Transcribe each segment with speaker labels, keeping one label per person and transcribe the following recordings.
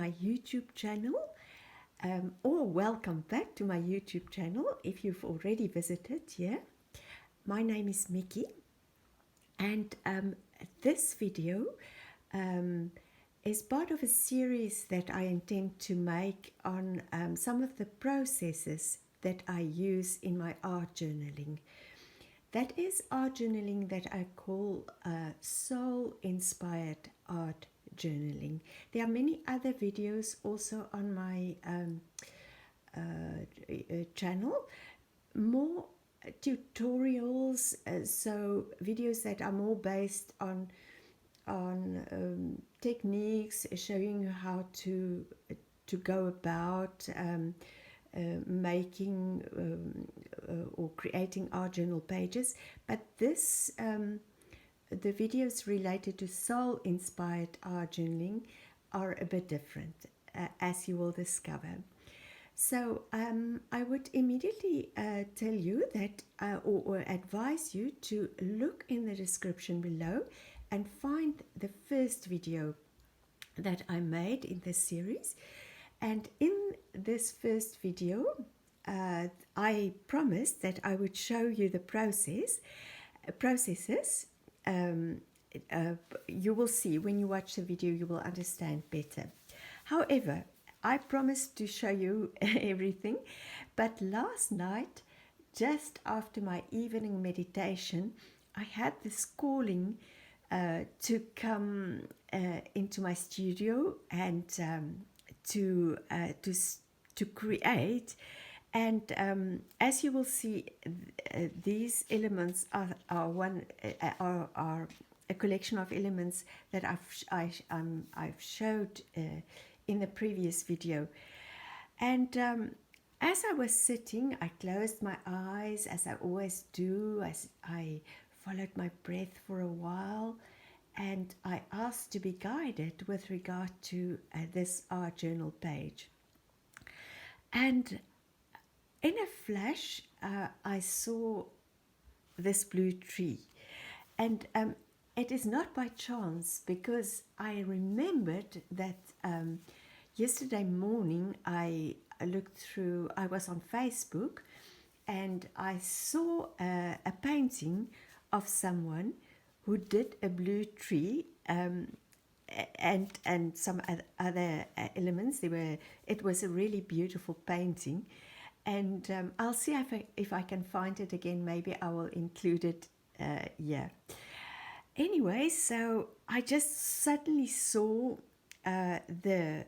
Speaker 1: my YouTube channel, or welcome back to my YouTube channel if you've already visited here. My name is Mickey, and this video is part of a series that I intend to make on some of the processes that I use in my art journaling. That is art journaling that I call soul-inspired art journaling. There are many other videos also on my channel, more tutorials, so videos that are more based on techniques, showing you how to go about making or creating art journal pages. But this the videos related to soul-inspired art journaling are a bit different, as you will discover. So I would immediately tell you that, or advise you to look in the description below and find the first video that I made in this series. And in this first video, I promised that I would show you the processes. You will see when you watch the video, you will understand better. However, I promised to show you everything, but last night, just after my evening meditation, I had this calling to come into my studio and to create. And as you will see, these elements are a collection of elements that I've showed in the previous video. And as I was sitting, I closed my eyes, as I always do, as I followed my breath for a while, and I asked to be guided with regard to this art journal page. And in a flash, I saw this blue tree. And it is not by chance, because I remembered that yesterday morning I was on Facebook, and I saw a painting of someone who did a blue tree and some other elements. It was a really beautiful painting, and I'll see if I can find it again. Maybe I will include it here. Anyway, so I just suddenly saw the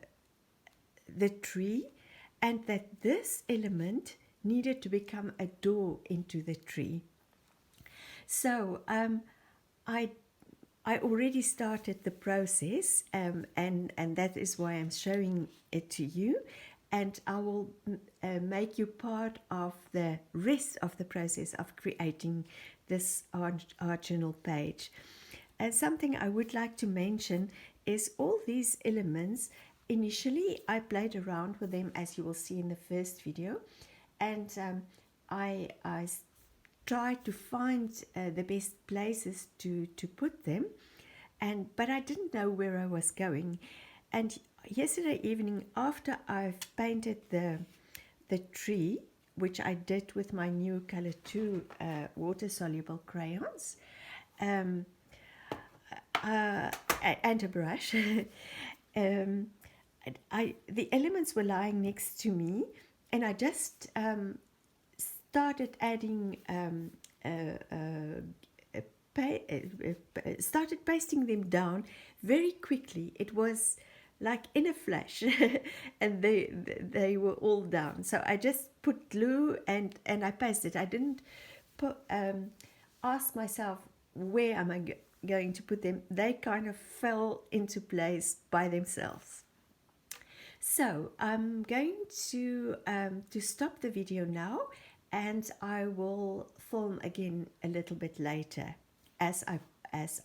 Speaker 1: tree, and that this element needed to become a door into the tree. So I already started the process, and that is why I'm showing it to you, and I will make you part of the rest of the process of creating this art journal page. And something I would like to mention is all these elements. Initially, I played around with them, as you will see in the first video, and I tried to find the best places to put them, but I didn't know where I was going. And yesterday evening, after I've painted the tree, which I did with my new Color 2 water-soluble crayons, and a brush, the elements were lying next to me, and I just started adding, started pasting them down very quickly. It was like in a flash, and they were all down. So I just put glue and I pasted. I didn't ask myself, where am I going to put them? They kind of fell into place by themselves. So I'm going to stop the video now, and I will film again a little bit later as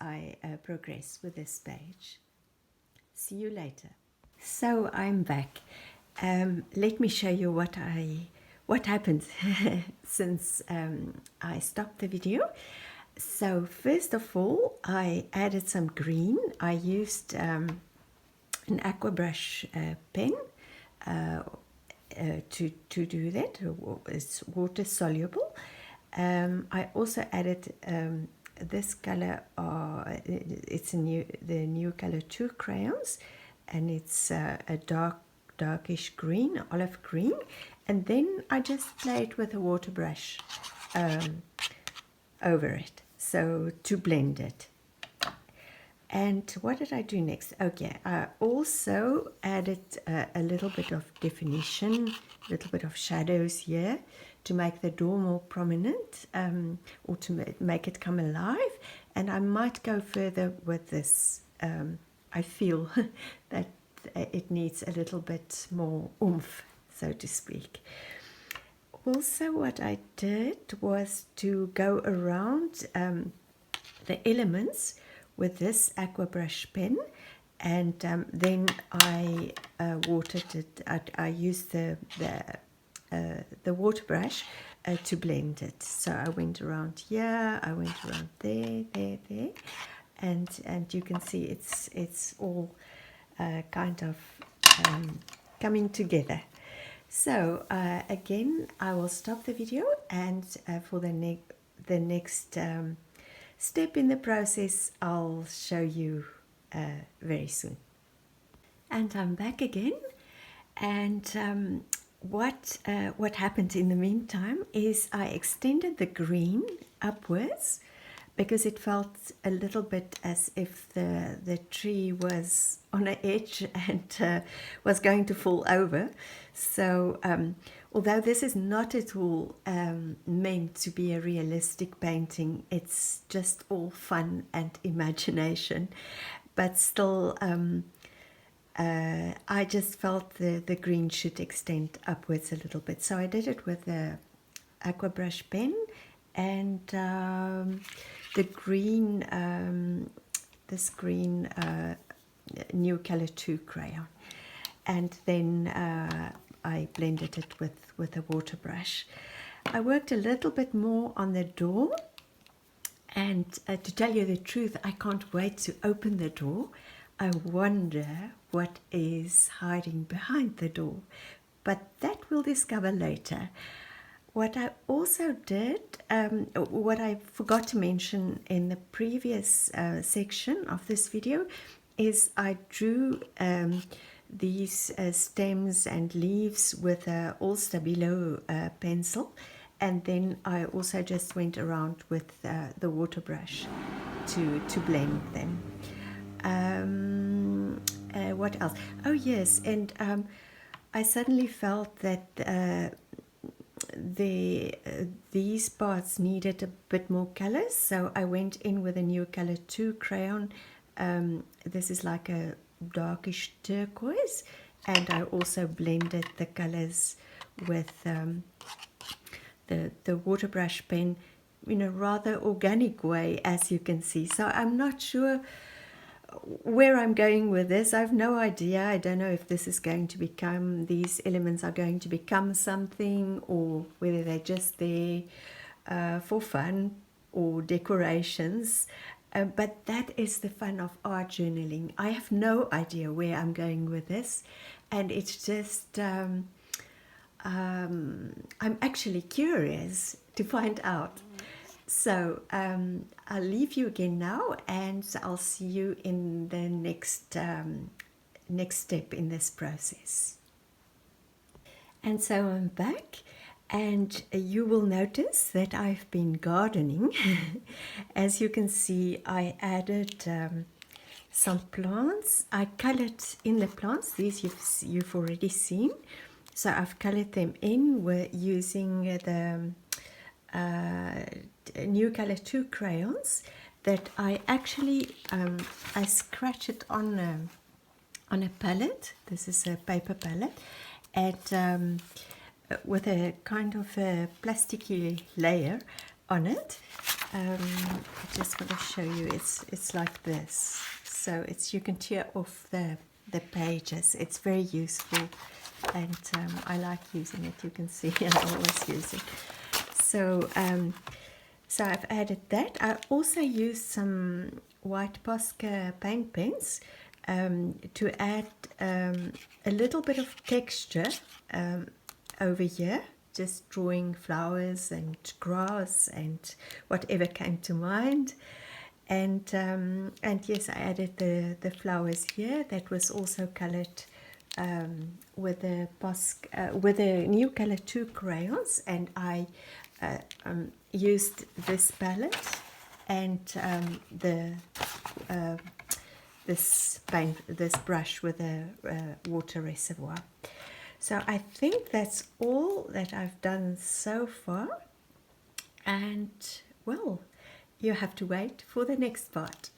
Speaker 1: I progress with this page. See you later. So I'm back. Let me show you what happened since I stopped the video. So first of all, I added some green. I used an aqua brush pen to do that. It's water soluble. I also added this color. It's the new color 2 crayons, and it's a darkish green, olive green. And then I just played with a water brush over it, so to blend it. And what did I do next? Okay, I also added a little bit of definition, a little bit of shadows here to make the door more prominent, or to make it come alive. And I might go further with this. I feel that it needs a little bit more oomph, so to speak. Also, what I did was to go around the elements with this aqua brush pen, and then I watered it. I used the water brush to blend it. So I went around here, I went around there, and you can see it's all kind of coming together. So again, I will stop the video, and for the next step in the process, I'll show you very soon. And I'm back again, and what happened in the meantime is I extended the green upwards, because it felt a little bit as if the tree was on an edge and was going to fall over. So although this is not at all meant to be a realistic painting, it's just all fun and imagination, but still I just felt the green should extend upwards a little bit. So I did it with the aqua brush pen and the green, this green new color 2 crayon, and then I blended it with a water brush. I worked a little bit more on the door, and to tell you the truth, I can't wait to open the door. I wonder what is hiding behind the door, but that we'll discover later. What I also did, what I forgot to mention in the previous section of this video, is I drew these stems and leaves with a All Stabilo pencil, and then I also just went around with the water brush to blend them. What else? Oh yes, and I suddenly felt that these parts needed a bit more colors, so I went in with a new color 2 crayon. This is like a darkish turquoise, and I also blended the colors with the water brush pen in a rather organic way, as you can see. So I'm not sure where I'm going with this. I have no idea. I don't know if this is going to become, these elements are going to become something, or whether they're just there for fun or decorations. But that is the fun of art journaling. I have no idea where I'm going with this, and it's just I'm actually curious to find out. So I'll leave you again now, and I'll see you in the next step in this process. And so I'm back, and you will notice that I've been gardening. As you can see, I added some plants. I colored in the plants. These you've already seen. So I've colored them in. We're using the new color 2 crayons that I actually I scratch it on a palette. This is a paper palette, and with a kind of a plasticky layer on it. I just want to show you. It's like this. So you can tear off the pages. It's very useful, and I like using it. You can see I always use it. So so I've added that. I also used some white Posca paint pens to add a little bit of texture over here, just drawing flowers and grass and whatever came to mind. And yes, I added the flowers here. That was also colored with the new color 2 crayons, and I used this palette and this brush with a water reservoir. So I think that's all that I've done so far, and well, you have to wait for the next part.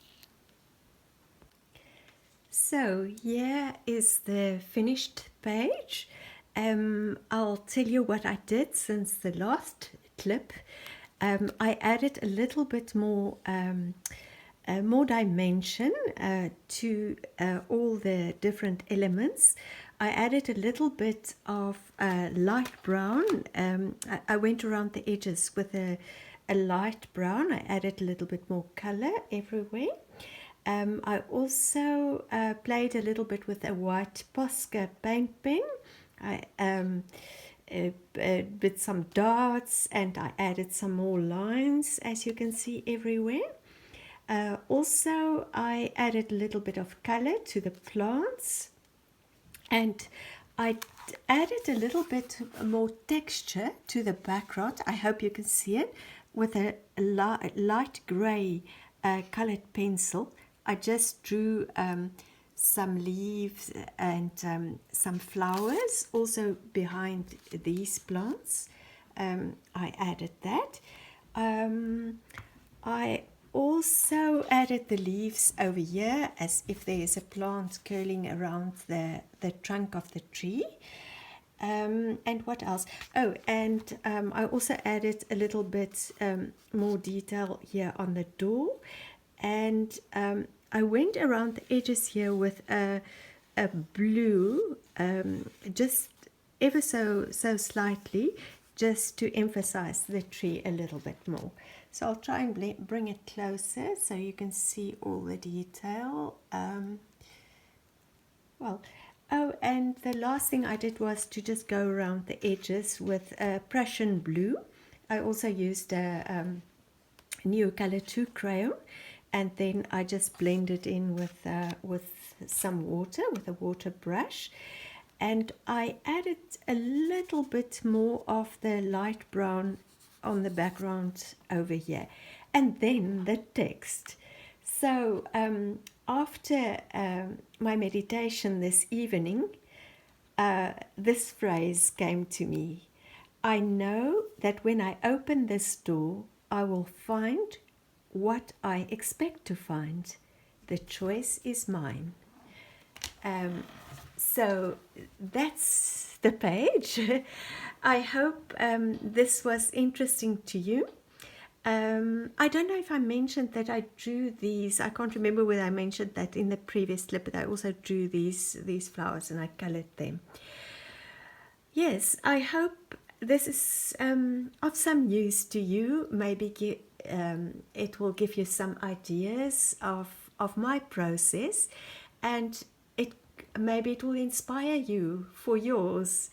Speaker 1: So here is the finished page. I'll tell you what I did since the last clip. I added a little bit more dimension to all the different elements. I added a little bit of light brown. I went around the edges with a light brown. I added a little bit more color everywhere. I also played a little bit with a white Posca paint pen. I did some dots, and I added some more lines, as you can see everywhere. Also, I added a little bit of color to the plants, and I added a little bit more texture to the background. I hope you can see it with a light gray colored pencil. I just drew some leaves and some flowers also behind these plants. I added that. I also added the leaves over here, as if there is a plant curling around the trunk of the tree. And what else? Oh, and I also added a little bit more detail here on the door, and I went around the edges here with a blue, just ever so slightly, just to emphasize the tree a little bit more. So I'll try and bring it closer so you can see all the detail. Oh, and the last thing I did was to just go around the edges with Prussian blue. I also used a new color 2 crayon, and then I just blended in with some water, with a water brush. And I added a little bit more of the light brown on the background over here, and then the text. So after my meditation this evening, this phrase came to me: I know that when I open this door, I will find what I expect to find. The choice is mine. So that's the page. I hope this was interesting to you. I don't know if I mentioned that I drew these. I can't remember whether I mentioned that in the previous clip, but I also drew these flowers and I colored them. Yes, I hope this is of some use to you. Maybe it will give you some ideas of my process, and maybe it will inspire you for yours.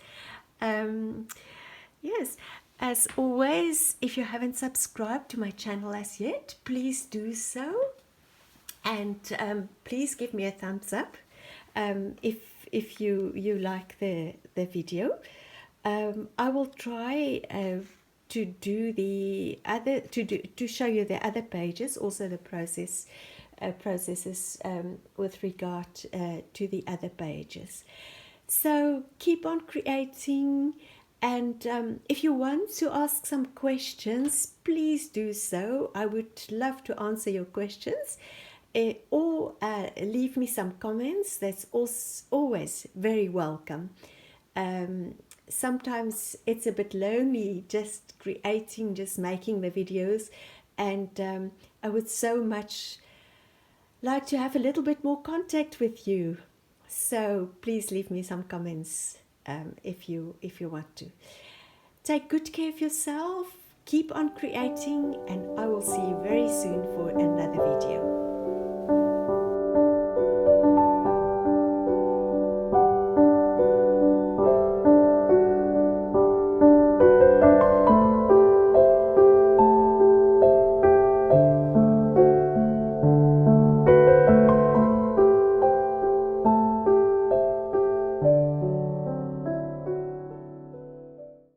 Speaker 1: Yes, as always, if you haven't subscribed to my channel as yet, please do so, and please give me a thumbs up if you like the video. I will try to do the other to show you the other pages, also the processes with regard to the other pages. So keep on creating, and if you want to ask some questions, please do so. I would love to answer your questions, or leave me some comments. That's always very welcome. Sometimes it's a bit lonely just creating, just making the videos, and I would so much like to have a little bit more contact with you. So please leave me some comments if you want to. Take good care of yourself, keep on creating, and I will see you very soon for another video.